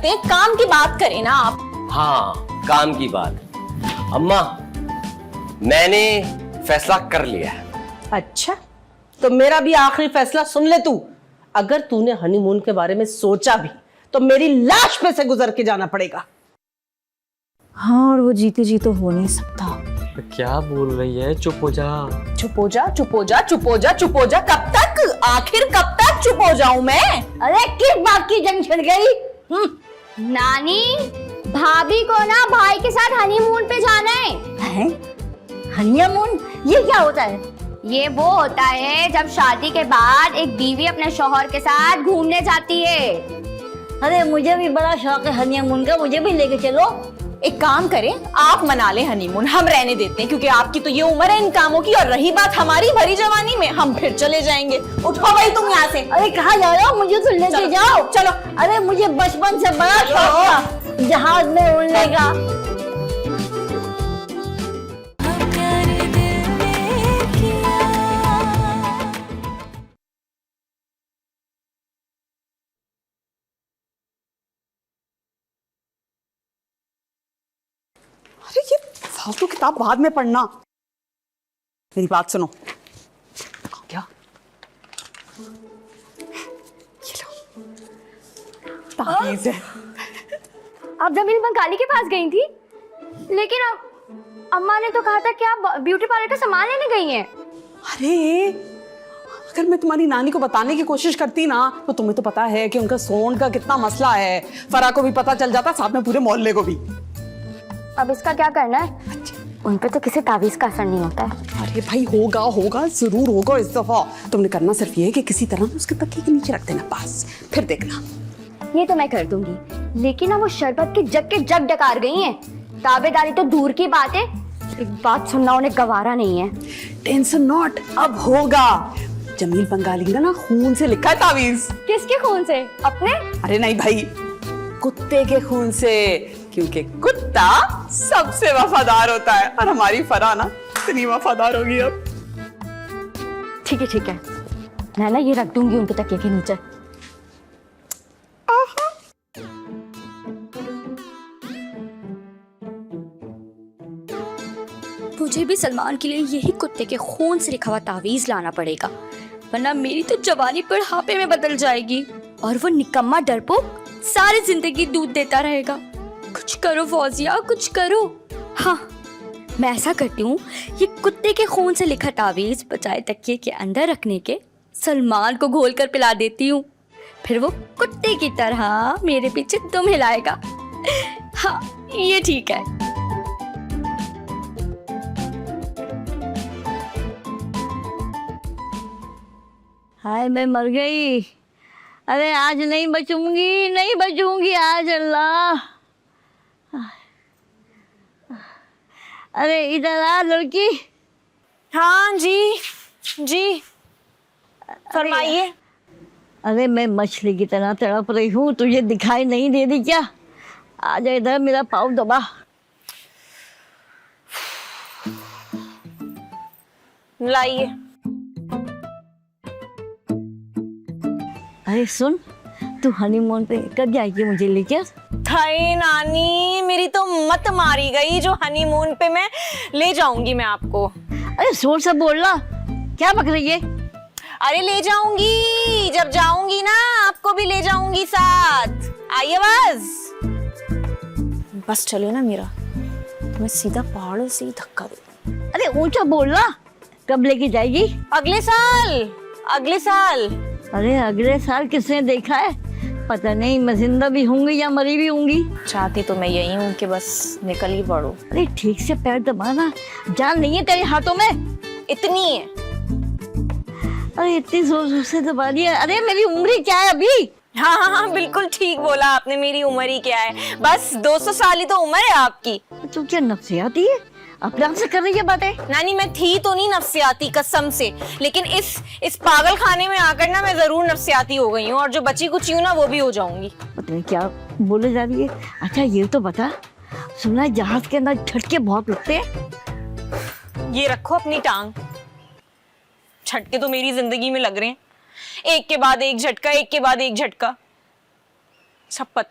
करते हैं, काम की बात करें ना आप। हाँ, काम की बात। अम्मा, मैंने फैसला कर लिया है। अच्छा, तो मेरा भी आखिरी फैसला सुन ले तू। अगर तूने हनीमून के बारे में सोचा भी तो मेरी लाश पे से गुजर के जाना पड़ेगा। हाँ, और वो जीते जी तो हो नहीं सकता। क्या बोल रही है? चुप हो जा। चुप हो जा, चुप हो जा, चुप हो जा, चुप हो जा। कब तक, आखिर कब तक चुप हो जाऊं मैं? अरे किस बात की जंग छिड़ गई? नानी, भाभी को ना भाई के साथ हनीमून पे जाना है। हनीमून ये क्या होता है? ये वो होता है जब शादी के बाद एक बीवी अपने शौहर के साथ घूमने जाती है। अरे मुझे भी बड़ा शौक है हनीमून का, मुझे भी लेके चलो। एक काम करें, आप मना ले हनीमून, हम रहने देते हैं, क्योंकि आपकी तो ये उम्र है इन कामों की। और रही बात हमारी भरी जवानी में, हम फिर चले जाएंगे। उठो भाई तुम यहाँ से। अरे कहाँ जा रहे हो? मुझे तो लेके जाओ। चलो। अरे मुझे बचपन से बड़ा शौक था जहाज में उड़ने का। अरे ये फालतू किताब बाद में पढ़ना, मेरी बात सुनो। क्या? ये लो, ताबीज़ है। आप जमील बंगाली के पास गई थी, लेकिन अम्मा ने तो कहा था कि आप ब्यूटी पार्लर का सामान लेने गई हैं। अरे अगर मैं तुम्हारी नानी को बताने की कोशिश करती ना, तो तुम्हें तो पता है कि उनका सोन का कितना मसला है। फरा को भी पता चल जाता, साथ में पूरे मोहल्ले को भी। अब इसका क्या करना है? उन पे तो किसी तावीज का असर नहीं होता है। अरे भाई होगा होगा, जरूर होगा इस दफा। तुमने करना सिर्फ ये है कि किसी तरह उसके तकिए के नीचे रख देना, बस। फिर देखना। ये तो मैं कर दूंगी, लेकिन ना वो शरबत के जग डकार गई हैं। ताबेदारी तो दूर की बात है, एक बात सुनना उन्हें गवारा नहीं है। टेंशन नॉट, अब होगा। जमील बंगाली का ना खून से लिखा है तावीज। किसके खून से? अपने? अरे नहीं भाई, कुत्ते के खून से, क्योंकि कुत्ता सबसे वफादार होता है। और हमारी फरा ना इतनी वफादार होगी अब। ठीक है, मैं ना ये रख दूंगी उनके तकिए के नीचे। मुझे भी सलमान के लिए यही कुत्ते के खून से लिखा हुआ तावीज लाना पड़ेगा, वरना मेरी तो जवानी बुढ़ापे में बदल जाएगी और वो निकम्मा डरपोक सारी जिंदगी दूध देता रहेगा। कुछ करो फौजिया, कुछ करो। हाँ, मैं ऐसा करती हूँ, ये कुत्ते के खून से लिखा तावीज बचाए तकिए के अंदर रखने के सलमान को घोल कर पिला देती हूँ। फिर वो कुत्ते की तरह मेरे पीछे दुम हिलाएगा। हाँ, ये ठीक है। हाय मैं मर गई। अरे आज नहीं बचूंगी, नहीं बचूंगी आज, अल्लाह। अरे इधर आ लड़की। हाँ जी फरमाइए। अरे मैं मछली की तरह तड़प रही हूँ, तुझे दिखाई नहीं दे रही क्या? आजा इधर, मेरा पाँव दबा। लाइए। अरे सुन, तू हनीमून पे कब जाएगी मुझे लेकर? हाय नानी, मेरी तो मत मारी गई। जो हनीमून पे मैं ले जाऊंगी मैं आपको। अरे जोर से बोलना, क्या बक रही है? अरे ले जाऊंगी, जब जाऊंगी ना आपको भी ले जाऊंगी साथ। आइए बस चले ना मेरा, तो मैं सीधा पहाड़ों से ही धक्का दूं। अरे ऊंचा बोलना, कब लेके जाएगी? अगले साल। अरे अगले साल किसने देखा है? पता नहीं मैं जिंदा भी होंगी या मरी भी होंगी। चाहती तो मैं यही हूँ कि बस निकल ही पड़ो। अरे ठीक से पैर दबाना, जान नहीं है तेरे हाथों में? इतनी है। अरे इतनी जोर से दबा दिया। अरे मेरी उम्र क्या है अभी? हाँ, बिल्कुल ठीक बोला आपने। मेरी उम्र ही क्या है, बस 200 साल ही तो उम्र है आपकी। तू क्या नफसियाती है? अपना से कर रही है बातें? नानी मैं थी तो नहीं नफसियाती कसम से, लेकिन इस पागल खाने में आकर ना मैं जरूर नफसियाती हो गई हूँ, और जो बची कुछ हूँ ना वो भी हो जाऊंगी। पता नहीं क्या बोले जा रही है। अच्छा ये तो बता, सुना है जहाज के अंदर झटके बहुत लगते हैं? ये रखो अपनी टांग। झटके तो मेरी जिंदगी में लग रहे हैं, एक के बाद एक झटका, एक के बाद एक झटका। सब पता